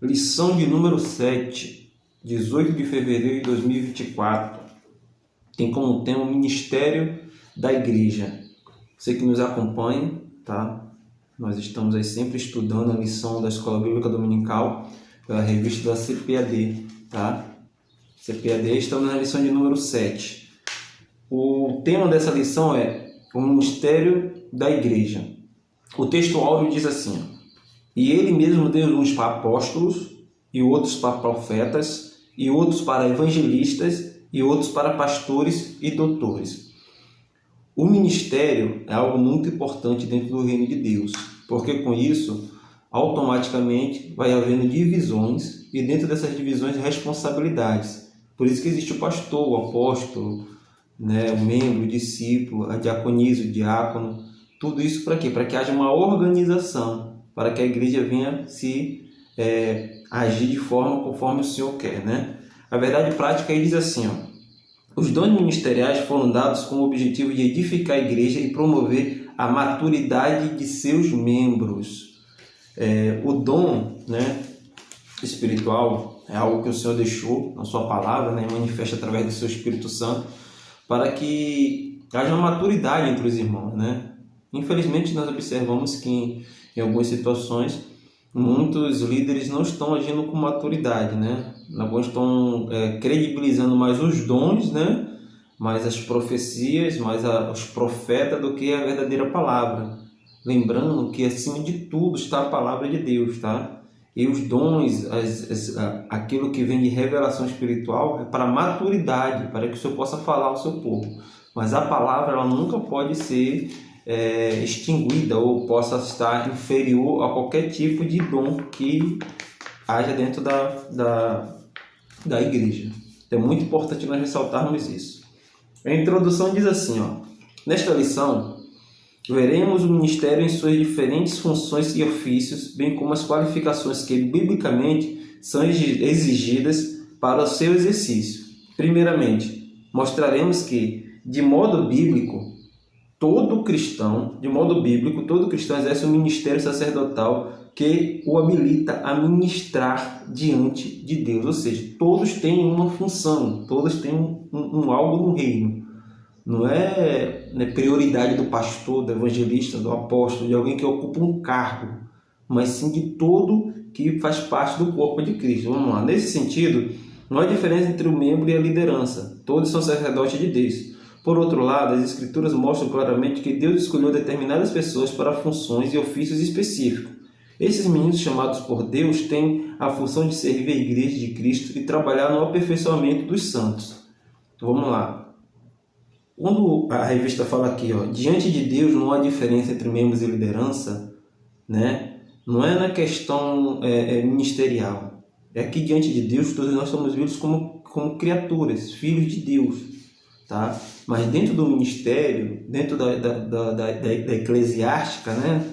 Lição de número 7, 18 de fevereiro de 2024. Tem como tema o Ministério da Igreja. Você que nos acompanha, tá? Nós estamos aí sempre estudando a lição da Escola Bíblica Dominical pela revista da CPAD, tá? CPAD, estamos na lição de número 7. O tema dessa lição é o Ministério da Igreja. O texto áureo diz assim: e ele mesmo deu uns para apóstolos, e outros para profetas, e outros para evangelistas, e outros para pastores e doutores. O ministério é algo muito importante dentro do reino de Deus, porque com isso, automaticamente, vai havendo divisões, e dentro dessas divisões, responsabilidades. Por isso que existe o pastor, o apóstolo, né, o membro, o discípulo, a diaconisa, o diácono. Tudo isso para quê? Para que haja uma organização, para que a igreja venha se agir de forma conforme o Senhor quer, né? A verdade prática aí diz assim, ó: os dons ministeriais foram dados com o objetivo de edificar a igreja e promover a maturidade de seus membros. O dom, né, espiritual é algo que o Senhor deixou na sua palavra, né, manifesta através do seu Espírito Santo, para que haja uma maturidade entre os irmãos, né? Infelizmente, nós observamos que em algumas situações muitos líderes não estão agindo com maturidade, né? Alguns estão credibilizando mais os dons, né? Mais as profecias, mais os profetas do que a verdadeira palavra. Lembrando que acima de tudo está a palavra de Deus, tá? E os dons, aquilo que vem de revelação espiritual é para maturidade, para que o Senhor possa falar ao seu povo. Mas a palavra ela nunca pode ser extinguida ou possa estar inferior a qualquer tipo de dom que haja dentro da igreja. É muito importante nós ressaltarmos isso. A introdução diz assim, ó: nesta lição, veremos o ministério em suas diferentes funções e ofícios, bem como as qualificações que, biblicamente, são exigidas para o seu exercício. Primeiramente, mostraremos que, de modo bíblico, todo cristão exerce um ministério sacerdotal que o habilita a ministrar diante de Deus. Ou seja, todos têm uma função, todos têm um algo no reino. Não é prioridade do pastor, do evangelista, do apóstolo, de alguém que ocupa um cargo, mas sim de todo que faz parte do corpo de Cristo. Vamos lá. Nesse sentido, não há diferença entre o membro e a liderança. Todos são sacerdotes de Deus. Por outro lado, as Escrituras mostram claramente que Deus escolheu determinadas pessoas para funções e ofícios específicos. Esses meninos chamados por Deus têm a função de servir a Igreja de Cristo e trabalhar no aperfeiçoamento dos santos. Vamos lá. Quando a revista fala aqui, ó, diante de Deus não há diferença entre membros e liderança, né? Não é na questão ministerial. É que diante de Deus todos nós somos vistos como criaturas, filhos de Deus. Tá? Mas dentro do ministério, dentro da eclesiástica, né?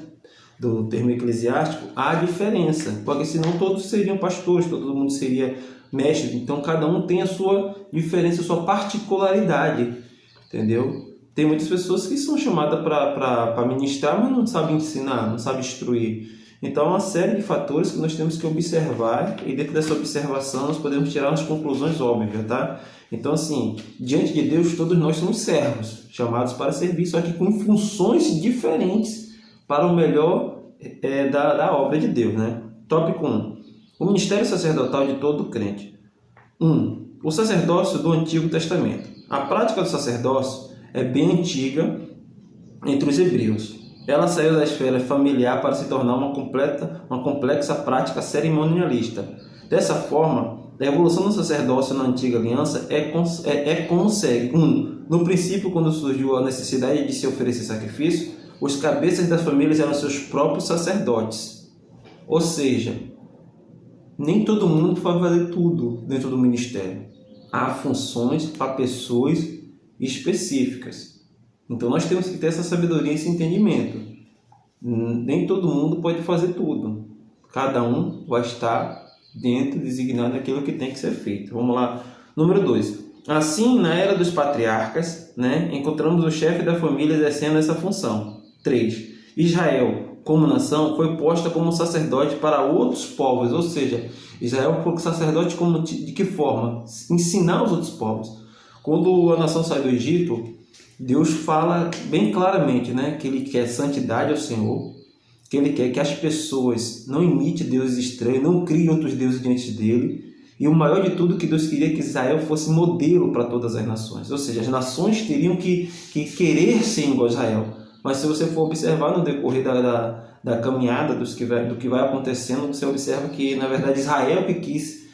Do termo eclesiástico, há diferença, porque senão todos seriam pastores, todo mundo seria mestre. Então cada um tem a sua diferença, a sua particularidade, entendeu? Tem muitas pessoas que são chamadas para ministrar, mas não sabem ensinar, não sabem instruir. Então há uma série de fatores que nós temos que observar, e dentro dessa observação nós podemos tirar umas conclusões óbvias, tá? Então, assim, diante de Deus, todos nós somos servos, chamados para servir, só que com funções diferentes para o melhor da obra de Deus, né? Tópico 1. O ministério sacerdotal de todo crente. 1. O sacerdócio do Antigo Testamento. A prática do sacerdócio é bem antiga entre os hebreus. Ela saiu da esfera familiar para se tornar uma complexa prática cerimonialista. Dessa forma, a evolução do sacerdócio na antiga aliança como segue. 1. No princípio, quando surgiu a necessidade de se oferecer sacrifício, os cabeças das famílias eram seus próprios sacerdotes. Ou seja, nem todo mundo vai fazer tudo dentro do ministério. Há funções para pessoas específicas. Então nós temos que ter essa sabedoria e esse entendimento. Nem todo mundo pode fazer tudo. Cada um vai estar dentro, designado aquilo que tem que ser feito. Vamos lá. Número 2. Assim, na era dos patriarcas, né, encontramos o chefe da família exercendo essa função. 3. Israel, como nação, foi posta como sacerdote para outros povos, ou seja, Israel foi sacerdote de que forma? Ensinar os outros povos. Quando a nação sai do Egito, Deus fala bem claramente, né, que Ele quer santidade ao Senhor, que Ele quer que as pessoas não imitem deuses estranhos, não criem outros deuses diante dEle, e o maior de tudo, que Deus queria que Israel fosse modelo para todas as nações, ou seja, as nações teriam que querer ser igual a Israel. Mas se você for observar no decorrer da caminhada do que vai acontecendo, você observa que, na verdade, Israel que quis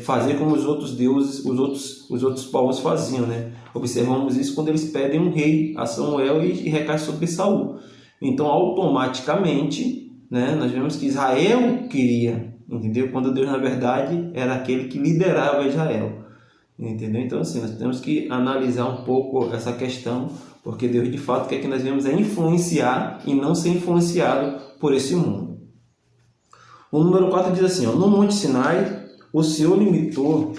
fazer como os outros deuses, os outros povos faziam, né? Observamos isso quando eles pedem um rei a Samuel e recai sobre Saul. Então, automaticamente, né, nós vemos que Israel queria, entendeu? Quando Deus, na verdade, era aquele que liderava Israel, entendeu? Então, assim, nós temos que analisar um pouco essa questão, porque Deus, de fato, quer que nós venhamos a influenciar e não ser influenciado por esse mundo. O número 4 diz assim, no Monte Sinai, o Senhor limitou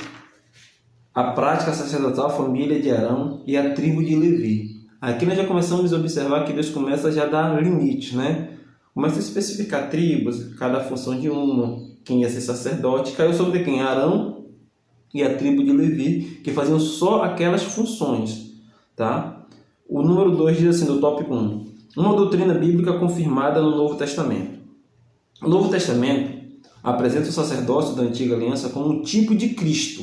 a prática sacerdotal à família de Arão e à tribo de Levi. Aqui nós já começamos a observar que Deus começa já a dar limites, né? Começa a especificar tribos, cada função de uma, quem ia ser sacerdote, caiu sobre quem? Arão e a tribo de Levi, que faziam só aquelas funções, tá? O número 2 diz assim, do tópico 1, uma doutrina bíblica confirmada no Novo Testamento. O Novo Testamento apresenta o sacerdócio da Antiga Aliança como um tipo de Cristo,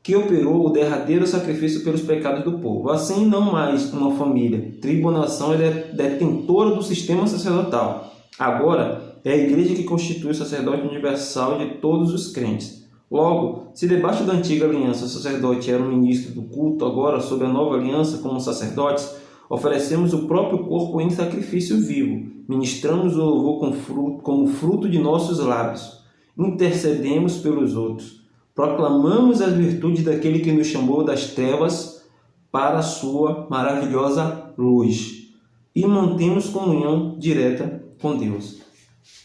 que operou o derradeiro sacrifício pelos pecados do povo. Assim, não mais uma família, tribo ou nação é detentora do sistema sacerdotal. Agora, é a igreja que constitui o sacerdote universal de todos os crentes. Logo, se debaixo da Antiga Aliança o sacerdote era um ministro do culto, agora, sob a Nova Aliança, como sacerdotes, oferecemos o próprio corpo em sacrifício vivo, ministramos o louvor como fruto de nossos lábios, intercedemos pelos outros, proclamamos as virtudes daquele que nos chamou das trevas para a sua maravilhosa luz e mantemos comunhão direta com Deus.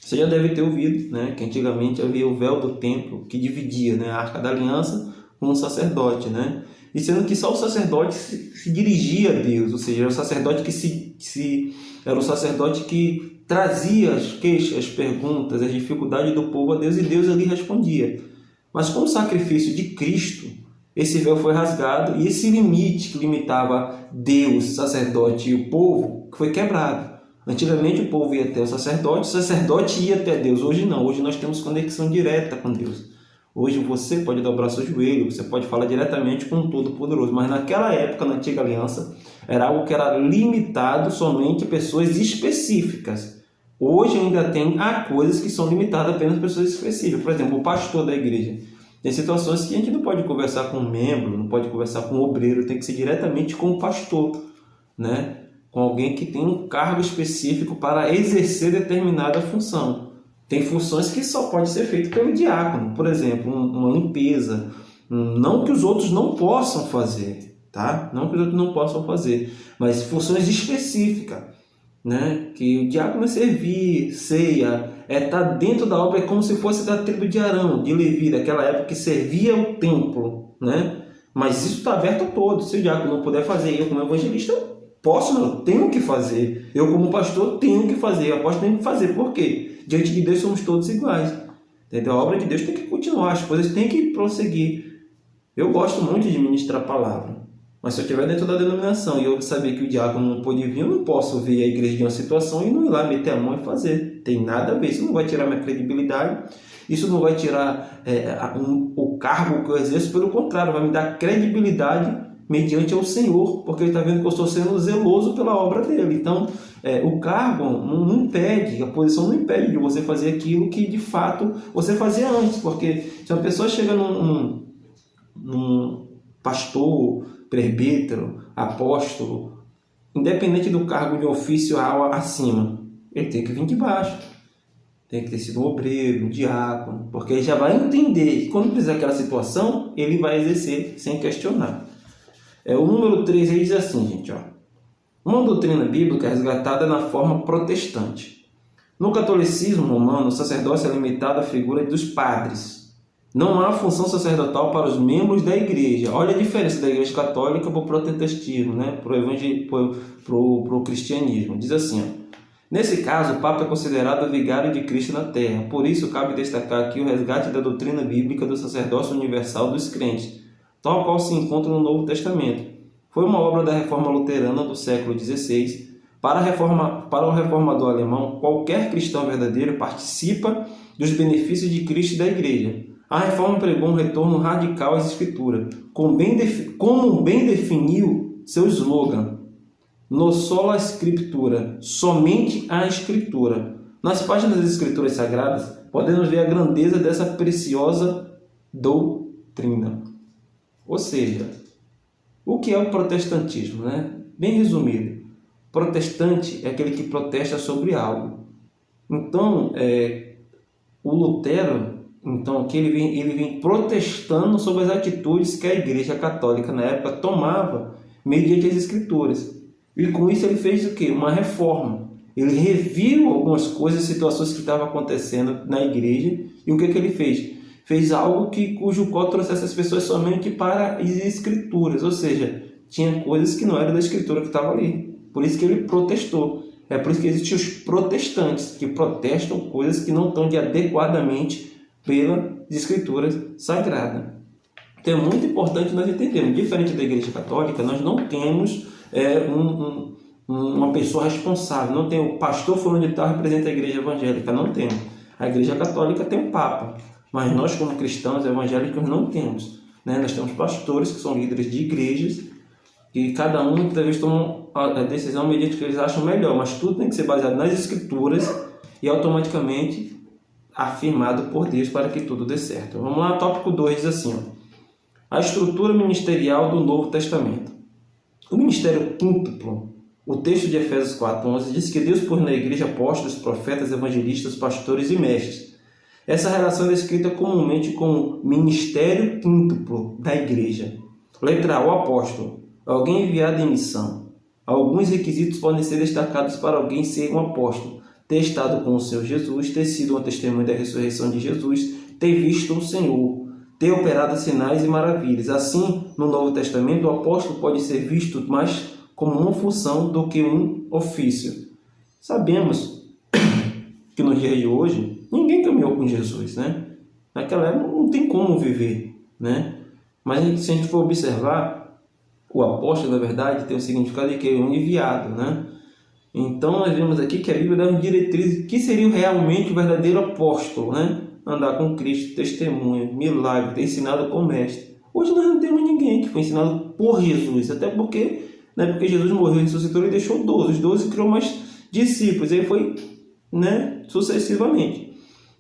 Você já deve ter ouvido, né, que antigamente havia o véu do templo que dividia, né, a Arca da Aliança com o sacerdote, né? E sendo que só o sacerdote se dirigia a Deus, ou seja, era o sacerdote era o sacerdote que trazia as queixas, as perguntas, as dificuldades do povo a Deus, e Deus ali respondia. Mas com o sacrifício de Cristo, esse véu foi rasgado e esse limite que limitava Deus, sacerdote e o povo foi quebrado. Antigamente o povo ia até o sacerdote ia até Deus. Hoje não, hoje nós temos conexão direta com Deus. Hoje você pode dobrar seu joelho, você pode falar diretamente com o Todo-Poderoso. Mas naquela época, na Antiga Aliança, era algo que era limitado somente a pessoas específicas. Hoje ainda tem coisas que são limitadas apenas a pessoas específicas. Por exemplo, o pastor da igreja. Tem situações que a gente não pode conversar com um membro, não pode conversar com um obreiro, tem que ser diretamente com o pastor, né? Com alguém que tem um cargo específico para exercer determinada função. Tem funções que só pode ser feito pelo diácono, por exemplo, uma limpeza. Não que os outros não possam fazer, tá? Não que os outros não possam fazer, mas funções específicas, né? Que o diácono é servir, ceia, estar dentro da obra, é como se fosse da tribo de Arão, de Levi, daquela época que servia o templo, né? Mas isso está aberto a todos. Se o diácono não puder fazer, eu como evangelista eu tenho que fazer. Eu como pastor tenho que fazer, o apóstolo tem que fazer. Por quê? Diante de Deus somos todos iguais. Entendeu? A obra de Deus tem que continuar, as coisas têm que prosseguir. Eu gosto muito de ministrar a palavra, mas se eu estiver dentro da denominação e eu saber que o diácono não pode vir, eu não posso ver a igreja de uma situação e não ir lá meter a mão e fazer. Tem nada a ver, isso não vai tirar minha credibilidade, isso não vai tirar o cargo que eu exerço, pelo contrário, vai me dar credibilidade mediante ao Senhor, porque Ele está vendo que eu estou sendo zeloso pela obra dele. Então, o cargo não impede, a posição não impede de você fazer aquilo que de fato você fazia antes, porque se uma pessoa chega num pastor, presbítero, apóstolo, independente do cargo de ofício acima, ele tem que vir de baixo, tem que ter sido um obreiro, um diácono, porque ele já vai entender que quando precisar daquela situação, ele vai exercer sem questionar. O número 3 aí diz assim, gente, ó. Uma doutrina bíblica resgatada na forma protestante. No catolicismo romano, o sacerdócio é limitado à figura dos padres. Não há função sacerdotal para os membros da igreja. Olha a diferença da igreja católica para o protestantismo, né? Para o cristianismo. Diz assim, ó. Nesse caso, o Papa é considerado o vigário de Cristo na Terra. Por isso, cabe destacar aqui o resgate da doutrina bíblica do sacerdócio universal dos crentes, tal qual se encontra no Novo Testamento. Foi uma obra da Reforma Luterana do século XVI. Para o reformador alemão, qualquer cristão verdadeiro participa dos benefícios de Cristo e da Igreja. A Reforma pregou um retorno radical às Escrituras, como bem definiu seu slogan: No sola Scriptura, somente a Escritura. Nas páginas das Escrituras Sagradas, podemos ver a grandeza dessa preciosa doutrina. Ou seja, o que é o protestantismo, né? Bem resumido, protestante é aquele que protesta sobre algo. Então, o Lutero, que ele vem protestando sobre as atitudes que a Igreja Católica na época tomava mediante as Escrituras. E com isso ele fez o quê? Uma reforma. Ele reviu algumas coisas, situações que estavam acontecendo na igreja. E o que ele fez? Fez algo cujo qual trouxesse as pessoas somente para as Escrituras. Ou seja, tinha coisas que não eram da Escritura que estavam ali. Por isso que ele protestou. É por isso que existem os protestantes, que protestam coisas que não estão adequadamente pelas Escrituras Sagradas. Então é muito importante nós entendermos. Diferente da Igreja Católica, nós não temos uma pessoa responsável. Não tem o pastor fulano de tal representa a Igreja Evangélica. Não temos. A Igreja Católica tem um Papa. Mas nós, como cristãos evangélicos, não temos. Nós temos pastores que são líderes de igrejas e cada um, talvez, toma a decisão mediante o que eles acham melhor. Mas tudo tem que ser baseado nas Escrituras e automaticamente afirmado por Deus para que tudo dê certo. Vamos lá, tópico 2 diz assim: a estrutura ministerial do Novo Testamento. O ministério quíntuplo, o texto de Efésios 4:11 diz que Deus pôs na igreja apóstolos, profetas, evangelistas, pastores e mestres. Essa relação é descrita comumente como ministério quíntuplo da igreja. Letra A, o apóstolo, alguém enviado em missão. Alguns requisitos podem ser destacados para alguém ser um apóstolo: ter estado com o Senhor Jesus, ter sido uma testemunha da ressurreição de Jesus, ter visto o Senhor, ter operado sinais e maravilhas. Assim, no Novo Testamento, o apóstolo pode ser visto mais como uma função do que um ofício. Sabemos que no dia de hoje, ninguém caminhou com Jesus, Naquela época não tem como viver, Mas se a gente for observar, o apóstolo, na verdade, tem o significado de que é um enviado, Então, nós vemos aqui que a Bíblia dá uma diretriz que seria realmente o verdadeiro apóstolo, Andar com Cristo, testemunha, milagre, ter ensinado com o mestre. Hoje nós não temos ninguém que foi ensinado por Jesus, até porque, porque Jesus morreu e ressuscitou, ele deixou 12, os 12 criou mais discípulos, aí foi, sucessivamente.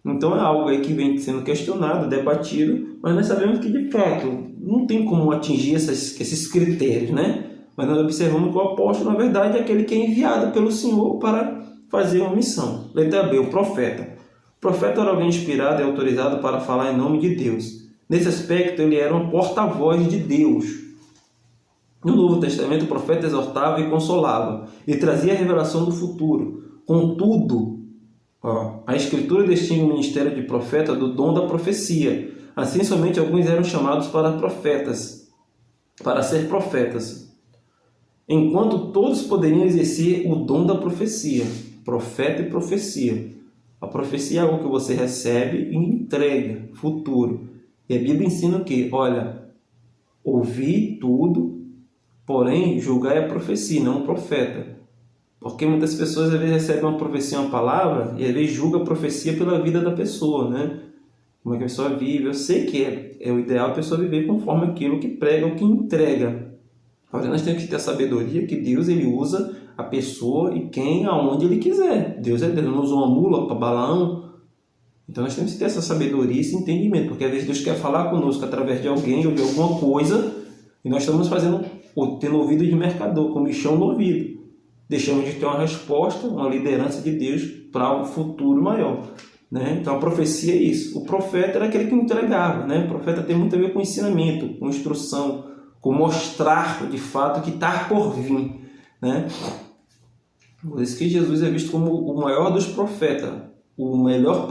Então é algo aí que vem sendo questionado, debatido, mas nós sabemos que de fato não tem como atingir esses critérios, Mas nós observamos que o apóstolo, na verdade, é aquele que é enviado pelo Senhor para fazer uma missão. Letra B, o profeta. O profeta era alguém inspirado e autorizado para falar em nome de Deus. Nesse aspecto, ele era um porta-voz de Deus. No Novo Testamento, o profeta exortava e consolava, e trazia a revelação do futuro. Contudo, a Escritura distingue o ministério de profeta do dom da profecia. Assim, somente alguns eram chamados para ser profetas, enquanto todos poderiam exercer o dom da profecia, profeta e profecia. A profecia é algo que você recebe e entrega, futuro. E a Bíblia ensina o quê? Olha, ouvir tudo, porém julgar é a profecia, não o profeta. Porque muitas pessoas às vezes recebem uma profecia, uma palavra, e às vezes julga a profecia pela vida da pessoa, Como é que a pessoa vive. Eu sei que é o ideal a pessoa viver conforme aquilo que prega, o que entrega. Agora nós temos que ter a sabedoria que Deus ele usa a pessoa e quem, aonde ele quiser. Deus é Deus, não usa uma mula para Balaão. Então nós temos que ter essa sabedoria e esse entendimento, porque às vezes Deus quer falar conosco através de alguém ou de alguma coisa, e nós estamos tendo ouvido de mercador, com michão no ouvido. Deixamos de ter uma resposta, uma liderança de Deus para um futuro maior. Então a profecia é isso. O profeta era aquele que entregava. O profeta tem muito a ver com ensinamento, com instrução, com mostrar de fato o que está por vir. Por isso que Jesus é visto como o maior dos profetas, o melhor,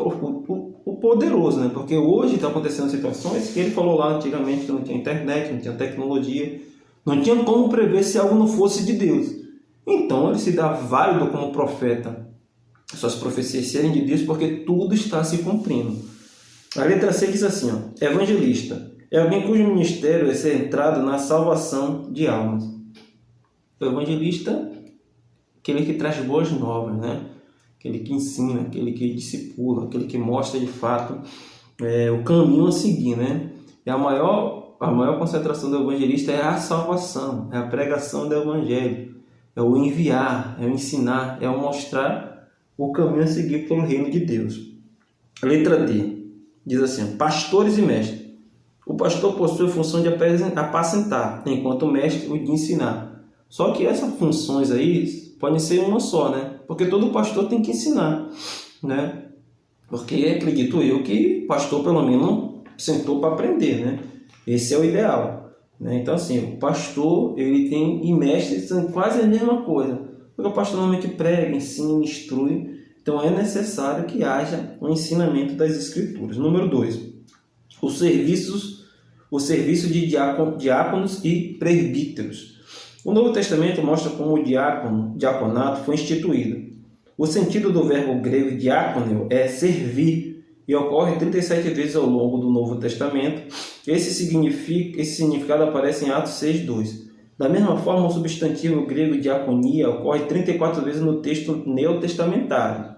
o poderoso, Porque hoje está acontecendo situações que ele falou lá antigamente que não tinha internet, não tinha tecnologia, não tinha como prever se algo não fosse de Deus. Então ele se dá válido como profeta, suas profecias serem de Deus, porque tudo está se cumprindo. A letra C diz assim, ó, evangelista é alguém cujo ministério é centrado na salvação de almas. O evangelista, aquele que traz boas novas, né? Aquele que ensina, aquele que discipula, aquele que mostra de fato o caminho a seguir, né? E a maior concentração do evangelista é a salvação, é a pregação do evangelho, é o enviar, é o ensinar, é o mostrar o caminho a seguir pelo reino de Deus. Letra D diz assim, pastores e mestres. O pastor possui a função de apacentar, enquanto o mestre o de ensinar. Só que essas funções aí podem ser uma só, né? Porque todo pastor tem que ensinar, né? Porque acredito eu que o pastor pelo menos sentou para aprender, né? Esse é o ideal, né? Então assim, o pastor ele tem e mestre são quase a mesma coisa. Porque o pastor normalmente prega, ensina, instrui. Então é necessário que haja um ensinamento das Escrituras. Número 2, o serviço de diáconos e presbíteros. O Novo Testamento mostra como o diaconato foi instituído. O sentido do verbo grego diáconeo é servir e ocorre 37 vezes ao longo do Novo Testamento. Esse significado aparece em Atos 6:2. Da mesma forma, o substantivo grego diaconia ocorre 34 vezes no texto neotestamentário.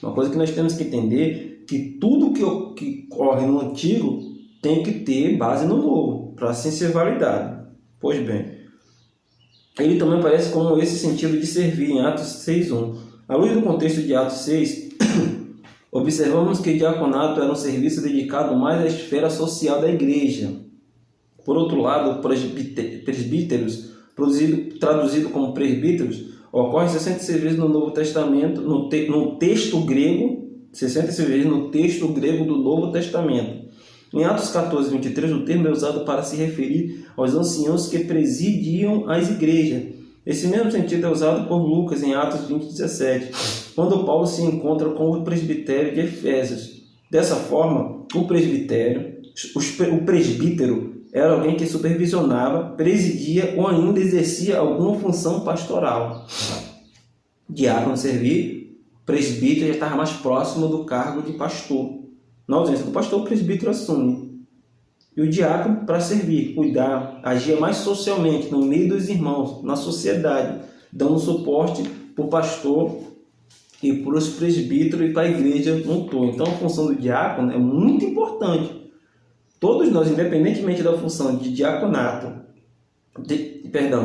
Uma coisa que nós temos que entender que tudo que ocorre no Antigo tem que ter base no Novo, para assim ser validado. Pois bem, ele também aparece como esse sentido de servir em Atos 6:1. À luz do contexto de Atos 6, observamos que o diaconato era um serviço dedicado mais à esfera social da igreja. Por outro lado, presbíteros, traduzido como presbíteros, ocorre 66 vezes no Novo Testamento, no texto grego, 66 vezes no texto grego do Novo Testamento. Em Atos 14:23, o termo é usado para se referir aos anciãos que presidiam as igrejas. Esse mesmo sentido é usado por Lucas em Atos 20:17, quando Paulo se encontra com o presbitério de Efésios. Dessa forma, o presbítero era alguém que supervisionava, presidia ou ainda exercia alguma função pastoral. Diácono servir, presbítero já estava mais próximo do cargo de pastor. Na ausência do pastor, o presbítero assume. E o diácono para servir, cuidar, agia mais socialmente, no meio dos irmãos, na sociedade, dando suporte para o pastor e para os presbíteros e para a igreja no todo. Então a função do diácono é muito importante. Todos nós, independentemente da função de diaconato,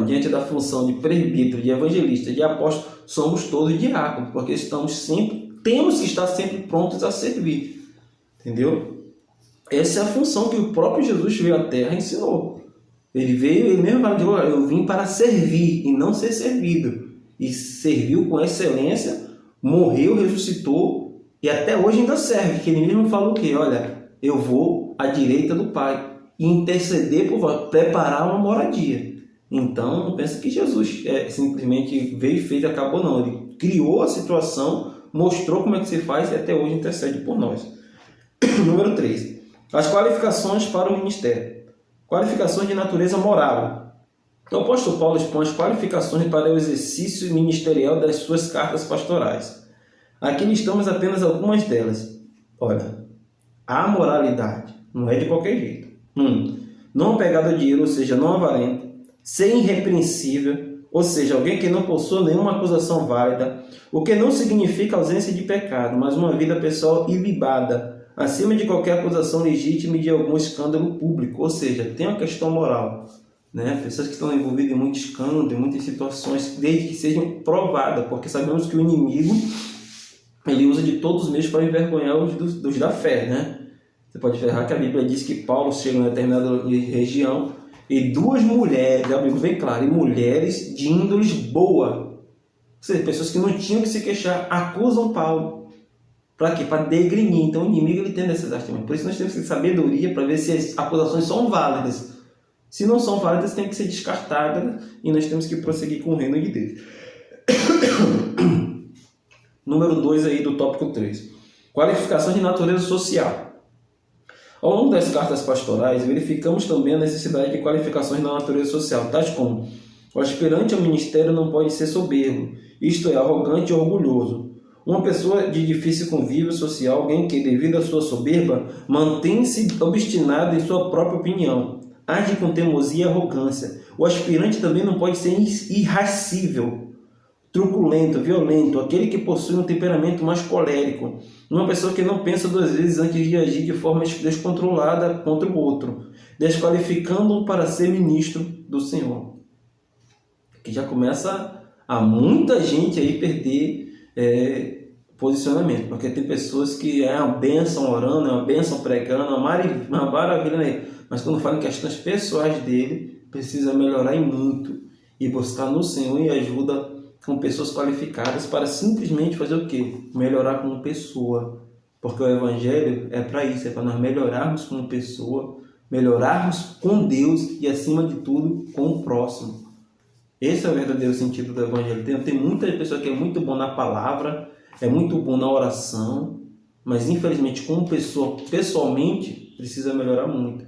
diante da função de presbítero, de evangelista, de apóstolo, somos todos diáconos, porque temos que estar sempre prontos a servir. Entendeu? Essa é a função que o próprio Jesus veio à Terra e ensinou. Ele mesmo falou, eu vim para servir e não ser servido. E serviu com excelência, morreu, ressuscitou e até hoje ainda serve. Que ele mesmo falou o quê? Olha, eu vou à direita do Pai e interceder por vós, preparar uma moradia. Então, não pensa que Jesus simplesmente veio e fez e acabou, não. Ele criou a situação, mostrou como é que se faz e até hoje intercede por nós. Número 3. As qualificações para o ministério. Qualificações de natureza moral. O apóstolo Paulo expõe as qualificações para o exercício ministerial das suas cartas pastorais. Aqui listamos apenas algumas delas. Olha, a moralidade não é de qualquer jeito. 1. Não apegado ao dinheiro, ou seja, não avarento. Ser irrepreensível, ou seja, alguém que não possua nenhuma acusação válida, o que não significa ausência de pecado, mas uma vida pessoal ilibada, acima de qualquer acusação legítima e de algum escândalo público, ou seja, tem uma questão moral, né? Pessoas que estão envolvidas em muito escândalo, em muitas situações, desde que sejam provadas, porque sabemos que o inimigo ele usa de todos os meios para envergonhar os da fé, né? Você pode ver que a Bíblia diz que Paulo chega em uma determinada região e 2 mulheres, a Bíblia bem claro, e mulheres de índoles boa, ou seja, pessoas que não tinham que se queixar, acusam Paulo. Para quê? Para degrinir. Então o inimigo ele tem necessidade também. Por isso nós temos que ter sabedoria para ver se as acusações são válidas. Se não são válidas, tem que ser descartadas e nós temos que prosseguir com o reino de Deus. Número 2 aí do tópico 3. Qualificações de natureza social. Ao longo das cartas pastorais, verificamos também a necessidade de qualificações na natureza social, tais como: o aspirante ao ministério não pode ser soberbo, isto é, arrogante e orgulhoso. Uma pessoa de difícil convívio social, alguém que, devido à sua soberba, mantém-se obstinado em sua própria opinião, age com teimosia e arrogância. O aspirante também não pode ser irascível, truculento, violento, aquele que possui um temperamento mais colérico, uma pessoa que não pensa duas vezes antes de agir de forma descontrolada contra o outro, desqualificando-o para ser ministro do Senhor. Que já começa a muita gente aí perder posicionamento, porque tem pessoas que é uma bênção orando, é uma bênção pregando, uma maravilha, né? Mas quando fala em questões pessoais dele, precisa melhorar e muito, e buscar no Senhor e ajuda com pessoas qualificadas para simplesmente fazer o quê? Melhorar como pessoa, porque o Evangelho é para isso, é para nós melhorarmos como pessoa, melhorarmos com Deus e, acima de tudo, com o próximo. Esse é o verdadeiro sentido do Evangelho. Tem muita pessoa que é muito bom na palavra, é muito bom na oração, mas infelizmente como pessoa, pessoalmente, precisa melhorar muito.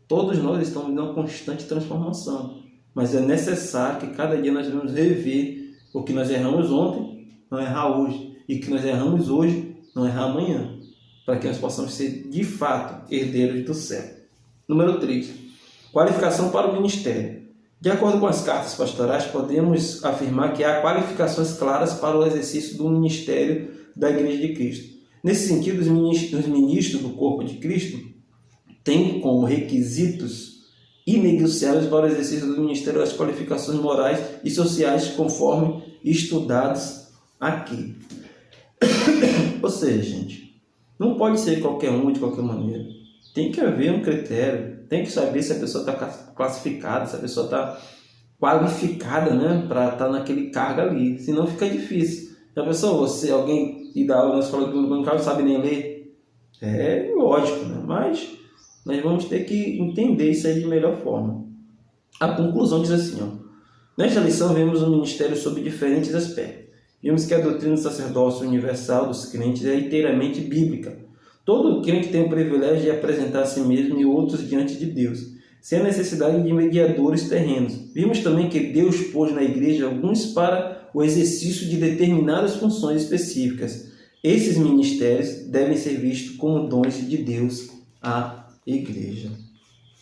Todos nós estamos em uma constante transformação, mas é necessário que cada dia nós devemos rever o que nós erramos ontem, não errar hoje, e o que nós erramos hoje, não errar amanhã, para que nós possamos ser, de fato, herdeiros do céu. Número 3. Qualificação para o ministério. De acordo com as cartas pastorais, podemos afirmar que há qualificações claras para o exercício do ministério da Igreja de Cristo. Nesse sentido, os ministros do corpo de Cristo têm como requisitos inegociáveis para o exercício do ministério as qualificações morais e sociais conforme estudados aqui. Ou seja, gente, não pode ser qualquer um de qualquer maneira. Tem que haver um critério, tem que saber se a pessoa está classificada, se a pessoa está qualificada, né, para estar naquele cargo ali, senão fica difícil. Já pensou alguém que dá aula na escola do não sabe nem ler? É lógico, né? Mas nós vamos ter que entender isso aí de melhor forma. A conclusão diz assim, ó. Nesta lição vemos o ministério sob diferentes aspectos. Vimos que a doutrina do sacerdócio universal dos crentes é inteiramente bíblica. Todo crente tem o privilégio de apresentar a si mesmo e outros diante de Deus, sem a necessidade de mediadores terrenos. Vimos também que Deus pôs na igreja alguns para o exercício de determinadas funções específicas. Esses ministérios devem ser vistos como dons de Deus à igreja.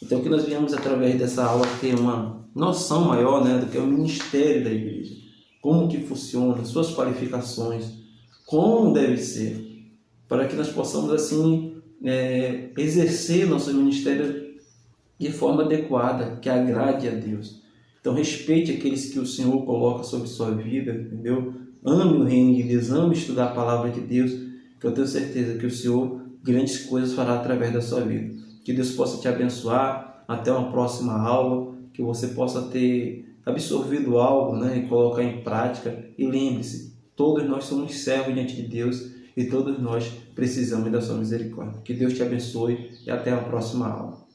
Então, que nós viemos através dessa aula ter uma noção maior, né, do que é o ministério da igreja, como que funciona, suas qualificações, como deve ser, para que nós possamos assim exercer nosso ministério de forma adequada, que agrade a Deus. Então, respeite aqueles que o Senhor coloca sobre sua vida, entendeu? Ame o reino de Deus, ame estudar a palavra de Deus, que eu tenho certeza que o Senhor grandes coisas fará através da sua vida. Que Deus possa te abençoar. Até uma próxima aula, que você possa ter absorvido algo, né, e colocar em prática. E lembre-se, todos nós somos servos diante de Deus e todos nós precisamos da sua misericórdia. Que Deus te abençoe e até a próxima aula.